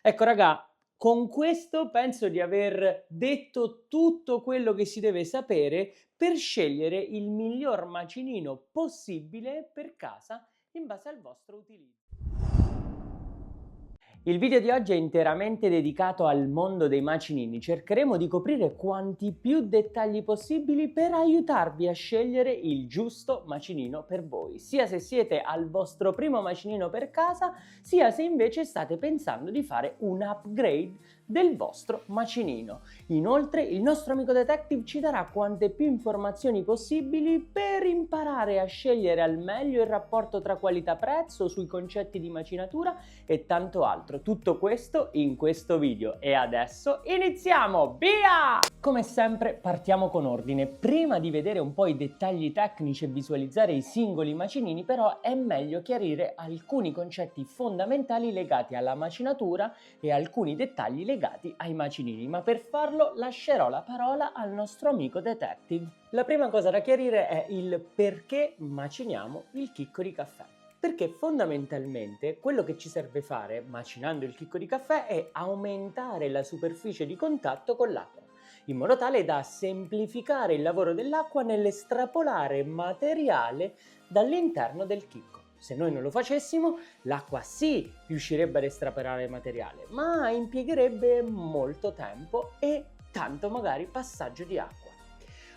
Ecco raga, con questo penso di aver detto tutto quello che si deve sapere per scegliere il miglior macinino possibile per casa in base al vostro utilizzo. Il video di oggi è interamente dedicato al mondo dei macinini. Cercheremo di coprire quanti più dettagli possibili per aiutarvi a scegliere il giusto macinino per voi, sia se siete al vostro primo macinino per casa, sia se invece state pensando di fare un upgrade del vostro macinino. Inoltre, il nostro amico detective ci darà quante più informazioni possibili per imparare a scegliere al meglio il rapporto tra qualità-prezzo sui concetti di macinatura e tanto altro. Tutto questo in questo video e adesso iniziamo! Via! Come sempre partiamo con ordine. Prima di vedere un po' i dettagli tecnici e visualizzare i singoli macinini, però è meglio chiarire alcuni concetti fondamentali legati alla macinatura e alcuni dettagli legati ai macinini, ma per farlo lascerò la parola al nostro amico detective. La prima cosa da chiarire è il perché maciniamo il chicco di caffè. Perché fondamentalmente quello che ci serve fare macinando il chicco di caffè è aumentare la superficie di contatto con l'acqua, in modo tale da semplificare il lavoro dell'acqua nell'estrapolare materiale dall'interno del chicco. Se noi non lo facessimo, l'acqua sì riuscirebbe ad estrapolare materiale, ma impiegherebbe molto tempo e tanto magari passaggio di acqua.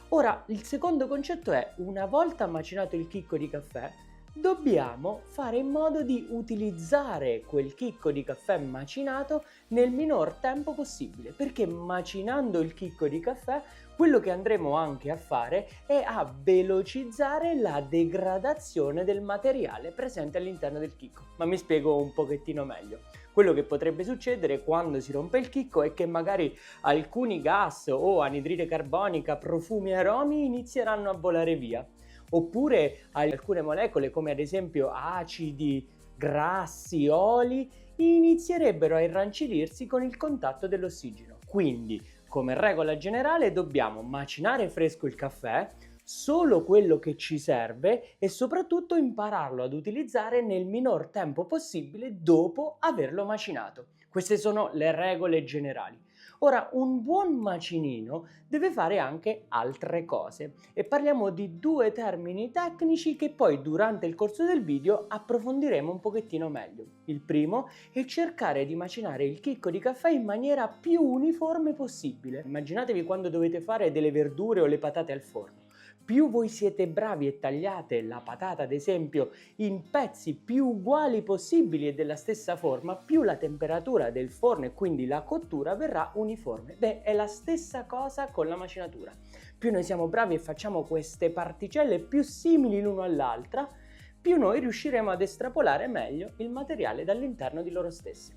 Ora, il secondo concetto è, una volta macinato il chicco di caffè, dobbiamo fare in modo di utilizzare quel chicco di caffè macinato nel minor tempo possibile, perché macinando il chicco di caffè quello che andremo anche a fare è a velocizzare la degradazione del materiale presente all'interno del chicco. Ma mi spiego un pochettino meglio. Quello che potrebbe succedere quando si rompe il chicco è che magari alcuni gas o anidride carbonica, profumi e aromi inizieranno a volare via. Oppure alcune molecole come ad esempio acidi, grassi, oli inizierebbero a irrancidirsi con il contatto dell'ossigeno. Quindi, come regola generale, dobbiamo macinare fresco il caffè, solo quello che ci serve e soprattutto impararlo ad utilizzare nel minor tempo possibile dopo averlo macinato. Queste sono le regole generali. Ora, un buon macinino deve fare anche altre cose e parliamo di due termini tecnici che poi durante il corso del video approfondiremo un pochettino meglio. Il primo è cercare di macinare il chicco di caffè in maniera più uniforme possibile. Immaginatevi quando dovete fare delle verdure o le patate al forno. Più voi siete bravi e tagliate la patata, ad esempio, in pezzi più uguali possibili e della stessa forma, più la temperatura del forno e quindi la cottura verrà uniforme. Beh, è la stessa cosa con la macinatura. Più noi siamo bravi e facciamo queste particelle più simili l'uno all'altra, più noi riusciremo ad estrapolare meglio il materiale dall'interno di loro stessi.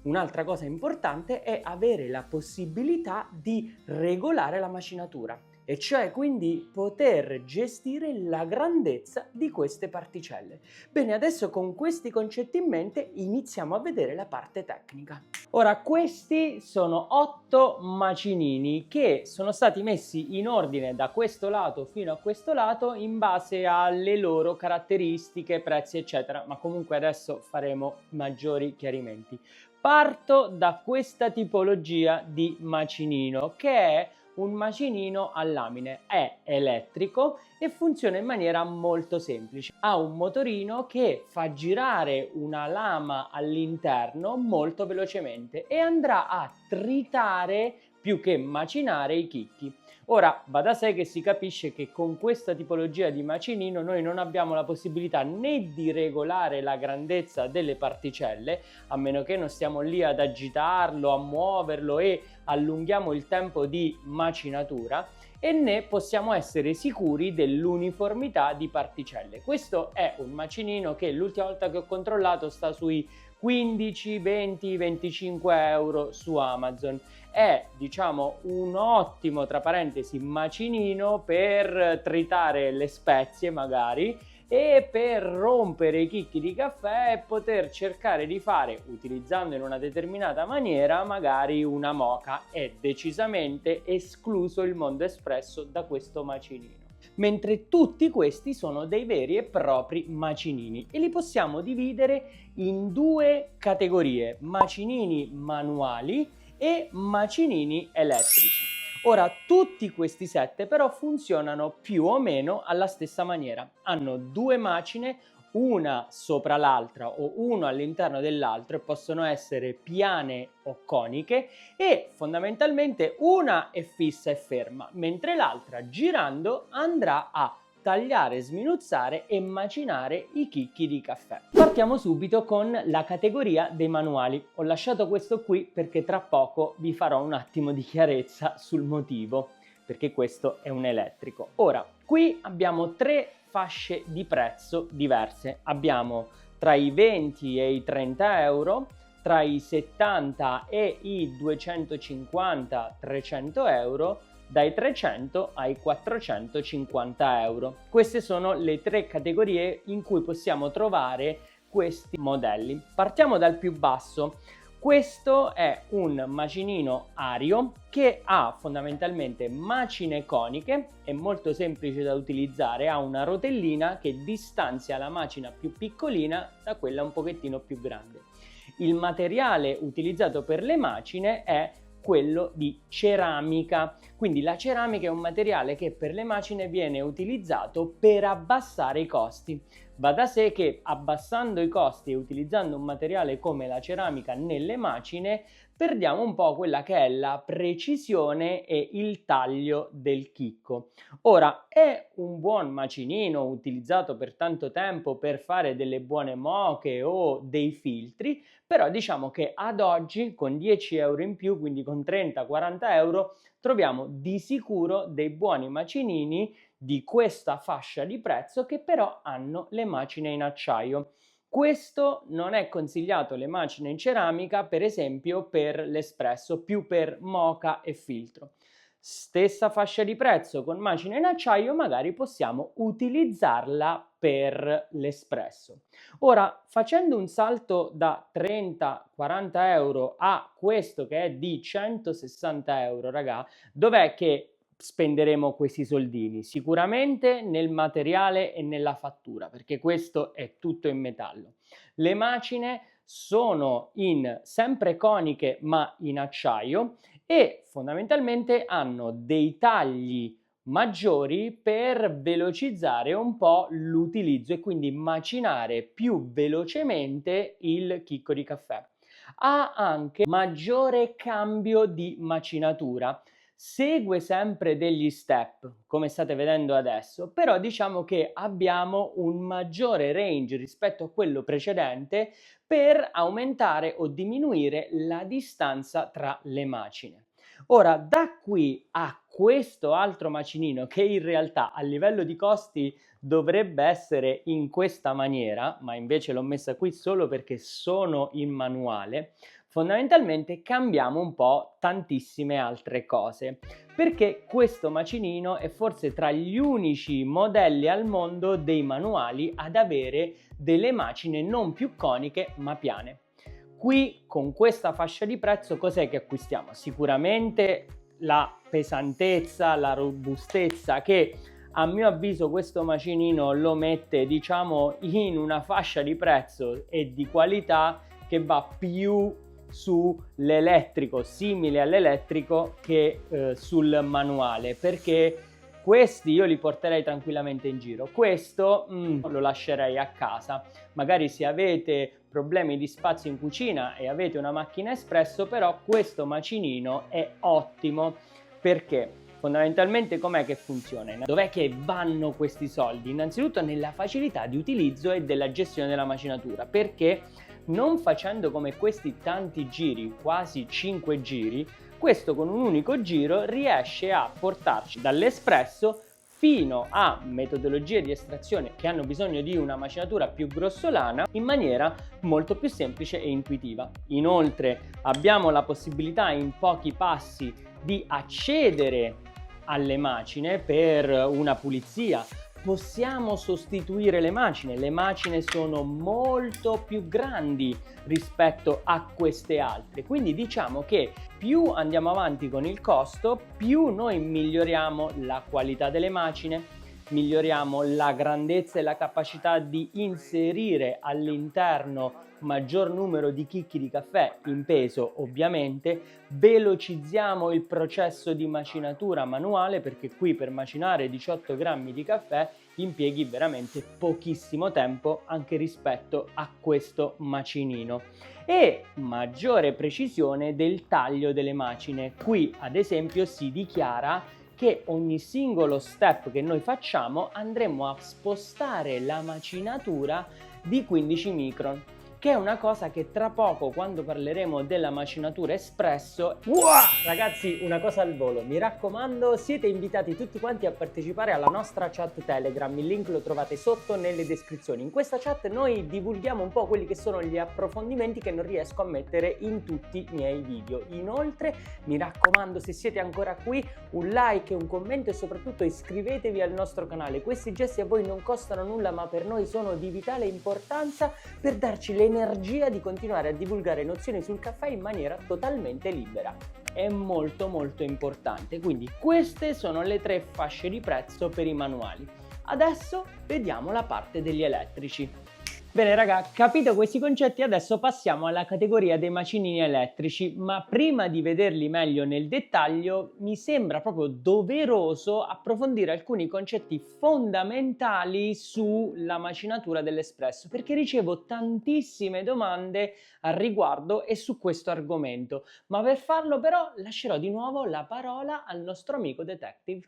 Un'altra cosa importante è avere la possibilità di regolare la macinatura, e cioè quindi poter gestire la grandezza di queste particelle. Bene, adesso con questi concetti in mente iniziamo a vedere la parte tecnica. Ora, questi sono 8 macinini che sono stati messi in ordine da questo lato fino a questo lato in base alle loro caratteristiche, prezzi eccetera, ma comunque adesso faremo maggiori chiarimenti. Parto da questa tipologia di macinino che è un macinino a lamine, è elettrico e funziona in maniera molto semplice. Ha un motorino che fa girare una lama all'interno molto velocemente e andrà a tritare più che macinare i chicchi. Ora va da sé che si capisce che con questa tipologia di macinino noi non abbiamo la possibilità né di regolare la grandezza delle particelle, a meno che non stiamo lì ad agitarlo, a muoverlo e allunghiamo il tempo di macinatura, e né possiamo essere sicuri dell'uniformità di particelle. Questo è un macinino che l'ultima volta che ho controllato sta sui 15, 20, 25 euro su Amazon. È, diciamo, un ottimo, tra parentesi, macinino per tritare le spezie magari e per rompere i chicchi di caffè e poter cercare di fare, utilizzando in una determinata maniera, magari una moka. È decisamente escluso il mondo espresso da questo macinino. mentre tutti questi sono dei veri e propri macinini e li possiamo dividere in due categorie: macinini manuali e macinini elettrici. Ora, tutti questi set però funzionano più o meno alla stessa maniera. Hanno due macine, una sopra l'altra o uno all'interno dell'altro, e possono essere piane o coniche, e fondamentalmente una è fissa e ferma, mentre l'altra, girando, andrà a tagliare, sminuzzare e macinare i chicchi di caffè. Partiamo subito con la categoria dei manuali. Ho lasciato questo qui perché tra poco vi farò un attimo di chiarezza sul motivo, perché questo è un elettrico. Ora, qui abbiamo tre fasce di prezzo diverse. Abbiamo tra i 20 e i 30 euro, tra i 70 e i 250-300 euro, dai 300 ai 450 euro. Queste sono le tre categorie in cui possiamo trovare questi modelli. Partiamo dal più basso. Questo è un macinino Ario che ha fondamentalmente macine coniche, è molto semplice da utilizzare, ha una rotellina che distanzia la macina più piccolina da quella un pochettino più grande. Il materiale utilizzato per le macine è quello di ceramica, quindi la ceramica è un materiale che per le macine viene utilizzato per abbassare i costi. Va da sé che abbassando i costi e utilizzando un materiale come la ceramica nelle macine perdiamo un po' quella che è la precisione e il taglio del chicco. Ora, è un buon macinino utilizzato per tanto tempo per fare delle buone moche o dei filtri, però diciamo che ad oggi con 10 euro in più, quindi con 30-40 euro, troviamo di sicuro dei buoni macinini di questa fascia di prezzo che però hanno le macine in acciaio. Questo non è consigliato, le macine in ceramica, per esempio per l'espresso, più per moka e filtro. Stessa fascia di prezzo con macine in acciaio, magari possiamo utilizzarla per l'espresso. Ora, facendo un salto da 30-40 euro a questo che è di 160 euro, raga, dov'è che spenderemo questi soldini? Sicuramente nel materiale e nella fattura, perché questo è tutto in metallo. Le macine sono sempre coniche ma in acciaio e fondamentalmente hanno dei tagli maggiori per velocizzare un po' l'utilizzo e quindi macinare più velocemente il chicco di caffè. Ha anche maggiore cambio di macinatura. Segue sempre degli step, come state vedendo adesso, però diciamo che abbiamo un maggiore range rispetto a quello precedente per aumentare o diminuire la distanza tra le macine. Ora, da qui a questo altro macinino, che in realtà a livello di costi dovrebbe essere in questa maniera, ma invece l'ho messa qui solo perché sono in manuale, fondamentalmente cambiamo un po' tantissime altre cose, perché questo macinino è forse tra gli unici modelli al mondo dei manuali ad avere delle macine non più coniche ma piane. Qui con questa fascia di prezzo cos'è che acquistiamo? Sicuramente la pesantezza, la robustezza, che a mio avviso questo macinino lo mette, diciamo, in una fascia di prezzo e di qualità che va più sull'elettrico, simile all'elettrico, che sul manuale, perché questi io li porterei tranquillamente in giro. Questo lo lascerei a casa. Magari se avete problemi di spazio in cucina e avete una macchina espresso, però questo macinino è ottimo, perché fondamentalmente com'è che funziona? Dov'è che vanno questi soldi? Innanzitutto nella facilità di utilizzo e della gestione della macinatura, perché non facendo come questi tanti giri, quasi 5 giri, questo con un unico giro riesce a portarci dall'espresso fino a metodologie di estrazione che hanno bisogno di una macinatura più grossolana in maniera molto più semplice e intuitiva. Inoltre abbiamo la possibilità in pochi passi di accedere alle macine per una pulizia. Possiamo sostituire le macine sono molto più grandi rispetto a queste altre, quindi diciamo che più andiamo avanti con il costo, più noi miglioriamo la qualità delle macine, miglioriamo la grandezza e la capacità di inserire all'interno maggior numero di chicchi di caffè in peso, ovviamente, velocizziamo il processo di macinatura manuale, perché qui per macinare 18 grammi di caffè impieghi veramente pochissimo tempo anche rispetto a questo macinino, e maggiore precisione del taglio delle macine. Qui ad esempio si dichiara che ogni singolo step che noi facciamo andremo a spostare la macinatura di 15 micron, che è una cosa che tra poco, quando parleremo della macinatura espresso, ragazzi, una cosa al volo, mi raccomando, siete invitati tutti quanti a partecipare alla nostra chat Telegram, il link lo trovate sotto nelle descrizioni. In questa chat noi divulghiamo un po' quelli che sono gli approfondimenti che non riesco a mettere in tutti i miei video. Inoltre, mi raccomando, se siete ancora qui, un like, un commento e soprattutto iscrivetevi al nostro canale. Questi gesti a voi non costano nulla, ma per noi sono di vitale importanza per darci l'energia di continuare a divulgare nozioni sul caffè in maniera totalmente libera. È molto importante. Quindi queste sono le 3 fasce di prezzo per i manuali. Adesso vediamo la parte degli elettrici. Bene raga, capito questi concetti, adesso passiamo alla categoria dei macinini elettrici, ma prima di vederli meglio nel dettaglio mi sembra proprio doveroso approfondire alcuni concetti fondamentali sulla macinatura dell'espresso, perché ricevo tantissime domande al riguardo e su questo argomento, ma per farlo però lascerò di nuovo la parola al nostro amico detective.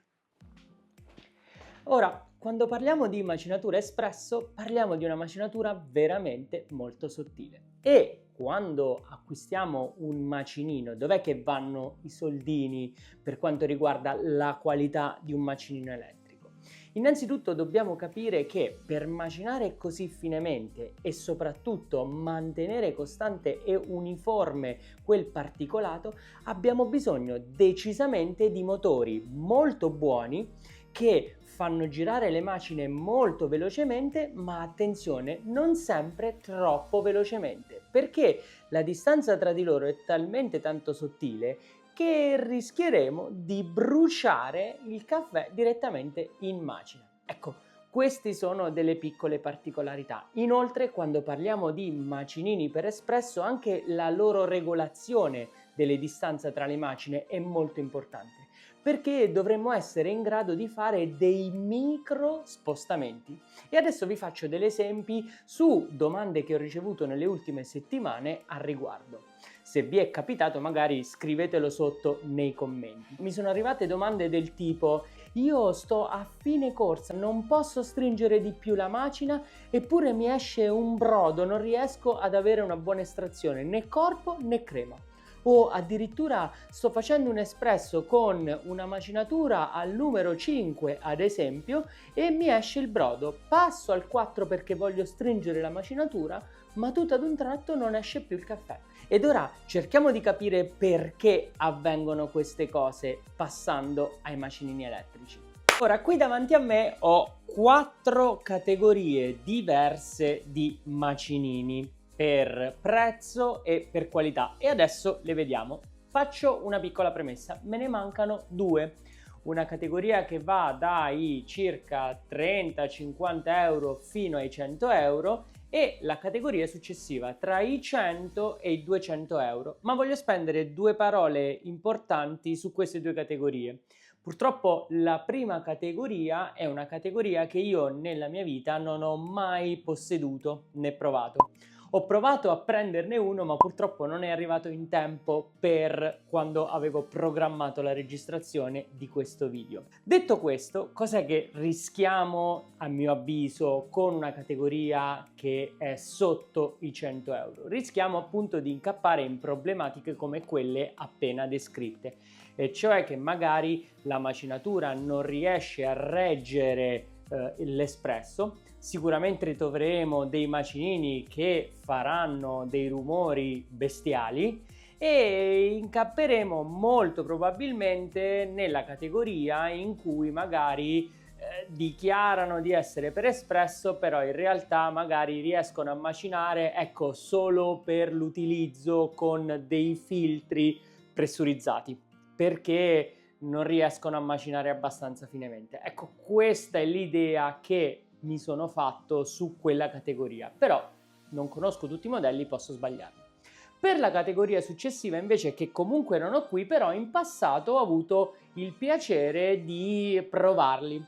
Ora, quando parliamo di macinatura espresso, parliamo di una macinatura veramente molto sottile. E quando acquistiamo un macinino, dov'è che vanno i soldini per quanto riguarda la qualità di un macinino elettrico? Innanzitutto dobbiamo capire che per macinare così finemente e soprattutto mantenere costante e uniforme quel particolato, abbiamo bisogno decisamente di motori molto buoni che fanno girare le macine molto velocemente, ma attenzione, non sempre troppo velocemente, perché la distanza tra di loro è talmente tanto sottile che rischieremo di bruciare il caffè direttamente in macina. Ecco, queste sono delle piccole particolarità. Inoltre, quando parliamo di macinini per espresso, anche la loro regolazione delle distanze tra le macine è molto importante, perché dovremmo essere in grado di fare dei micro spostamenti. E adesso vi faccio degli esempi su domande che ho ricevuto nelle ultime settimane al riguardo. Se vi è capitato, magari scrivetelo sotto nei commenti. Mi sono arrivate domande del tipo: io sto a fine corsa, non posso stringere di più la macina, eppure mi esce un brodo, non riesco ad avere una buona estrazione, né corpo né crema. O addirittura sto facendo un espresso con una macinatura al numero 5 ad esempio e mi esce il brodo, passo al 4 perché voglio stringere la macinatura, ma tutto ad un tratto non esce più il caffè. Ed ora cerchiamo di capire perché avvengono queste cose passando ai macinini elettrici. Ora, qui davanti a me ho 4 categorie diverse di macinini per prezzo e per qualità, e adesso le vediamo. Faccio una piccola premessa, me ne mancano 2. Una categoria che va dai circa 30-50 euro fino ai 100 euro e la categoria successiva tra i 100 e i 200 euro. Ma voglio spendere 2 parole importanti su queste 2 categorie. Purtroppo la prima categoria è una categoria che io nella mia vita non ho mai posseduto né provato. Ho provato a prenderne uno, ma purtroppo non è arrivato in tempo per quando avevo programmato la registrazione di questo video. Detto questo, cos'è che rischiamo, a mio avviso, con una categoria che è sotto i 100 euro? Rischiamo appunto di incappare in problematiche come quelle appena descritte, e cioè che magari la macinatura non riesce a reggere l'espresso. Sicuramente troveremo dei macinini che faranno dei rumori bestiali e incapperemo molto probabilmente nella categoria in cui magari dichiarano di essere per espresso, però in realtà magari riescono a macinare, ecco, solo per l'utilizzo con dei filtri pressurizzati, perché non riescono a macinare abbastanza finemente. Ecco, questa è l'idea che mi sono fatto su quella categoria, però non conosco tutti i modelli, posso sbagliarmi. Per la categoria successiva invece, che comunque non ho qui, però in passato ho avuto il piacere di provarli.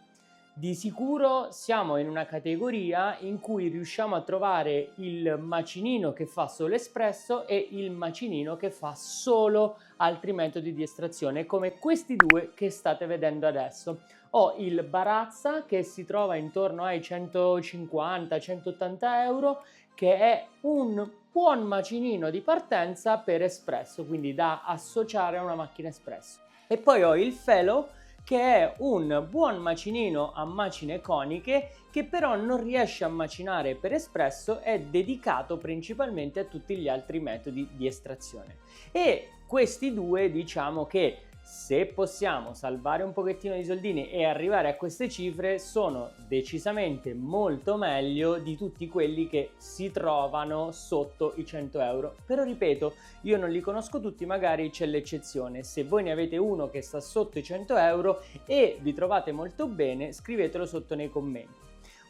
Di sicuro siamo in una categoria in cui riusciamo a trovare il macinino che fa solo espresso e il macinino che fa solo altri metodi di estrazione, come questi due che state vedendo adesso. Ho il Barazza che si trova intorno ai 150-180 euro, che è un buon macinino di partenza per espresso, quindi da associare a una macchina espresso. E poi ho il Fellow, che è un buon macinino a macine coniche, che però non riesce a macinare per espresso, è dedicato principalmente a tutti gli altri metodi di estrazione. E questi due, diciamo che se possiamo salvare un pochettino di soldini e arrivare a queste cifre, sono decisamente molto meglio di tutti quelli che si trovano sotto i 100 euro. Però ripeto, io non li conosco tutti, magari c'è l'eccezione. Se voi ne avete uno che sta sotto i 100 euro e vi trovate molto bene, scrivetelo sotto nei commenti.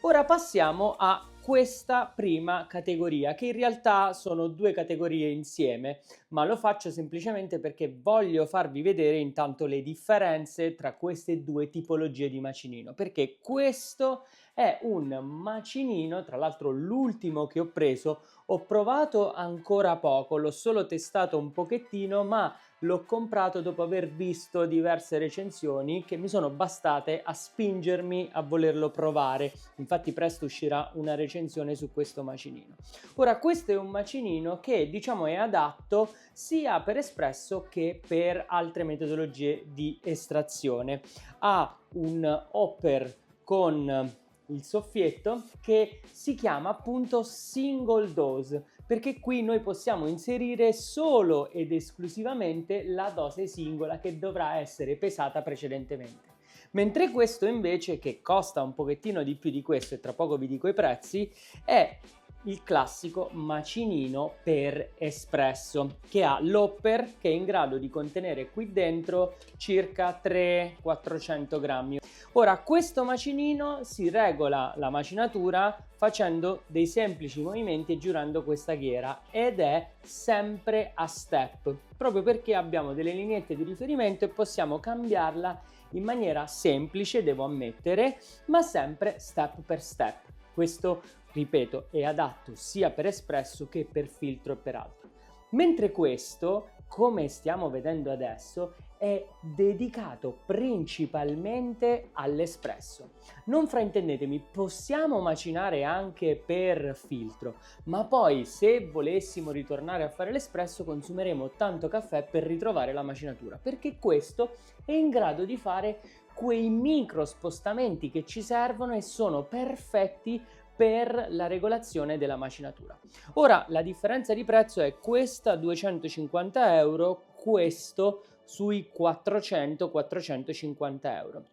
Ora passiamo a questa prima categoria, che in realtà sono due categorie insieme, ma lo faccio semplicemente perché voglio farvi vedere intanto le differenze tra queste due tipologie di macinino, perché questo è un macinino, tra l'altro l'ultimo che ho preso, ho provato ancora poco, l'ho solo testato un pochettino, ma l'ho comprato dopo aver visto diverse recensioni che mi sono bastate a spingermi a volerlo provare. Infatti presto uscirà una recensione su questo macinino. Ora, questo è un macinino che diciamo è adatto sia per espresso che per altre metodologie di estrazione. Ha un hopper con il soffietto che si chiama appunto single dose, perché qui noi possiamo inserire solo ed esclusivamente la dose singola che dovrà essere pesata precedentemente. Mentre questo invece, che costa un pochettino di più di questo e tra poco vi dico i prezzi, è il classico macinino per espresso, che ha l'hopper che è in grado di contenere qui dentro circa 300-400 grammi. Ora, questo macinino si regola la macinatura facendo dei semplici movimenti e girando questa ghiera, ed è sempre a step, proprio perché abbiamo delle lineette di riferimento e possiamo cambiarla in maniera semplice, devo ammettere, ma sempre step per step. Questo, ripeto, è adatto sia per espresso che per filtro e per altro. Mentre questo, come stiamo vedendo adesso, è dedicato principalmente all'espresso. Non fraintendetemi, possiamo macinare anche per filtro, ma poi se volessimo ritornare a fare l'espresso consumeremo tanto caffè per ritrovare la macinatura, perché questo è in grado di fare quei micro spostamenti che ci servono e sono perfetti per la regolazione della macinatura. Ora, la differenza di prezzo è questa 250 euro, questo sui 400-450 euro.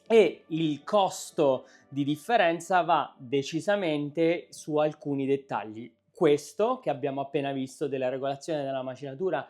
E il costo di differenza va decisamente su alcuni dettagli. Questo che abbiamo appena visto della regolazione della macinatura,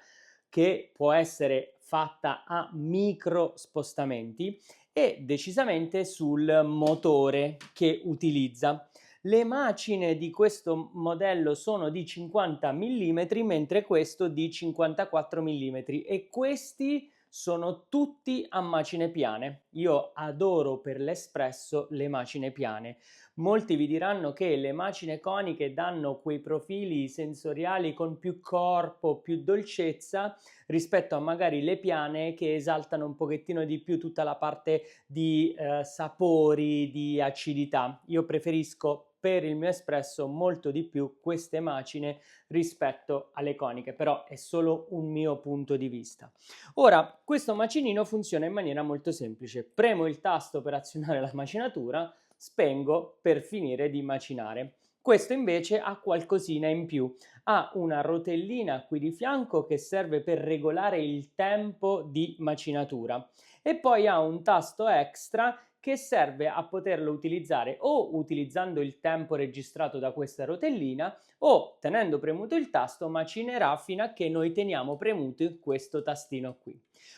che può essere fatta a micro spostamenti, e decisamente sul motore che utilizza. Le macine di questo modello sono di 50 mm, mentre questo di 54 mm, e questi sono tutti a macine piane. Io adoro per l'espresso le macine piane. Molti vi diranno che le macine coniche danno quei profili sensoriali con più corpo, più dolcezza, rispetto a magari le piane che esaltano un pochettino di più tutta la parte di sapori, di acidità. Io preferisco per il mio espresso molto di più queste macine rispetto alle coniche, però è solo un mio punto di vista. Ora, questo macinino funziona in maniera molto semplice. Premo il tasto per azionare la macinatura, spengo per finire di macinare. Questo invece ha qualcosina in più, ha una rotellina qui di fianco che serve per regolare il tempo di macinatura, e poi ha un tasto extra che serve a poterlo utilizzare o utilizzando il tempo registrato da questa rotellina o tenendo premuto il tasto macinerà fino a che noi teniamo premuto questo tastino qui.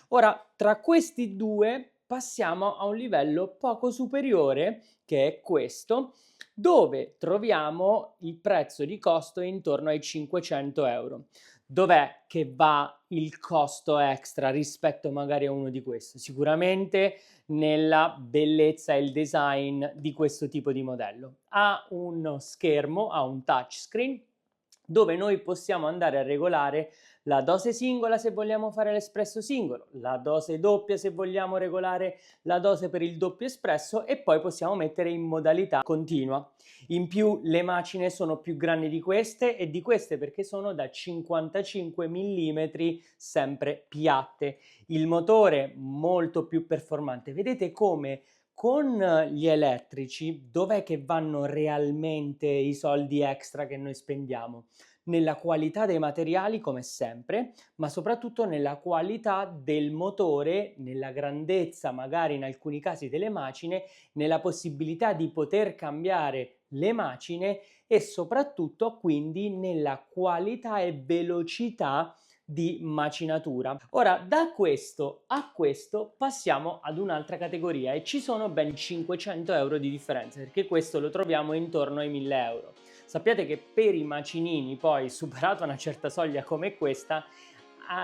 Ora, tra questi due passiamo a un livello poco superiore, che è questo, dove troviamo il prezzo di costo intorno ai 500 euro. Dov'è che va il costo extra rispetto magari a uno di questi? Sicuramente nella bellezza e il design di questo tipo di modello. Ha uno schermo, ha un touchscreen dove noi possiamo andare a regolare la dose singola se vogliamo fare l'espresso singolo, la dose doppia se vogliamo regolare la dose per il doppio espresso e poi possiamo mettere in modalità continua. In più le macine sono più grandi di queste e di queste perché sono da 55 mm sempre piatte. Il motore molto più performante. Vedete come con gli elettrici dov'è che vanno realmente i soldi extra che noi spendiamo? Nella qualità dei materiali come sempre, ma soprattutto nella qualità del motore, nella grandezza magari in alcuni casi delle macine, nella possibilità di poter cambiare le macine e soprattutto quindi nella qualità e velocità di macinatura. Ora, da questo a questo passiamo ad un'altra categoria e ci sono ben 500 euro di differenza, perché questo lo troviamo intorno ai 1000 euro. Sappiate che per i macinini poi, superata una certa soglia come questa,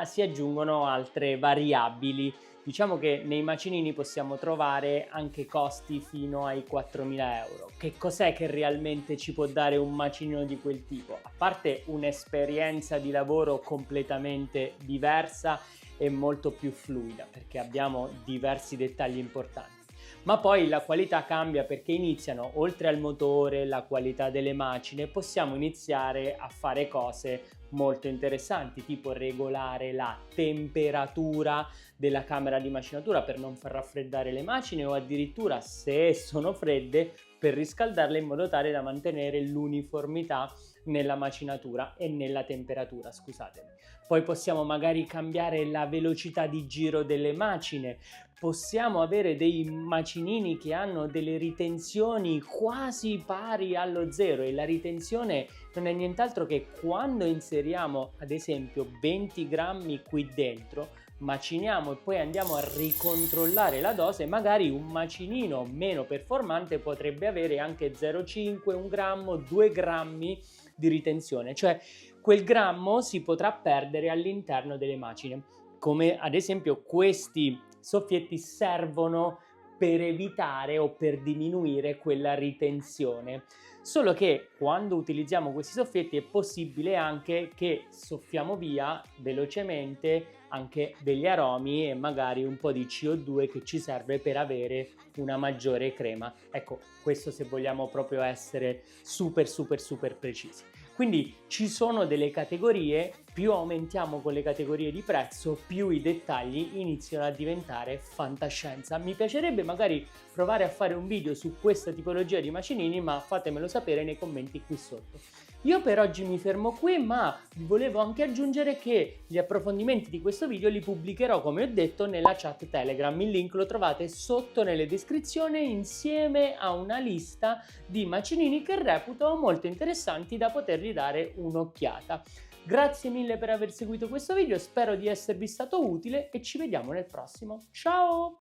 si aggiungono altre variabili. Diciamo che nei macinini possiamo trovare anche costi fino ai 4.000 euro. Che cos'è che realmente ci può dare un macinino di quel tipo? A parte un'esperienza di lavoro completamente diversa e molto più fluida, perché abbiamo diversi dettagli importanti. Ma poi la qualità cambia perché iniziano, oltre al motore, la qualità delle macine, possiamo iniziare a fare cose molto interessanti, tipo regolare la temperatura della camera di macinatura per non far raffreddare le macine o addirittura, se sono fredde, per riscaldarle in modo tale da mantenere l'uniformità nella macinatura e nella temperatura, scusatemi. Poi possiamo magari cambiare la velocità di giro delle macine, possiamo avere dei macinini che hanno delle ritenzioni quasi pari allo zero e la ritenzione non è nient'altro che quando inseriamo ad esempio 20 grammi qui dentro, maciniamo e poi andiamo a ricontrollare la dose, magari un macinino meno performante potrebbe avere anche 0,5, 1 grammo, 2 grammi di ritenzione, cioè quel grammo si potrà perdere all'interno delle macine, come ad esempio questi soffietti servono per evitare o per diminuire quella ritenzione. Solo che quando utilizziamo questi soffietti è possibile anche che soffiamo via velocemente anche degli aromi e magari un po' di CO2 che ci serve per avere una maggiore crema. Ecco, questo se vogliamo proprio essere super precisi. Quindi ci sono delle categorie, più aumentiamo con le categorie di prezzo, più i dettagli iniziano a diventare fantascienza. Mi piacerebbe magari provare a fare un video su questa tipologia di macinini, ma fatemelo sapere nei commenti qui sotto. Io per oggi mi fermo qui, ma vi volevo anche aggiungere che gli approfondimenti di questo video li pubblicherò, come ho detto, nella chat Telegram. Il link lo trovate sotto nelle descrizioni insieme a una lista di macinini che reputo molto interessanti da potergli dare un'occhiata. Grazie mille per aver seguito questo video, spero di esservi stato utile e ci vediamo nel prossimo. Ciao!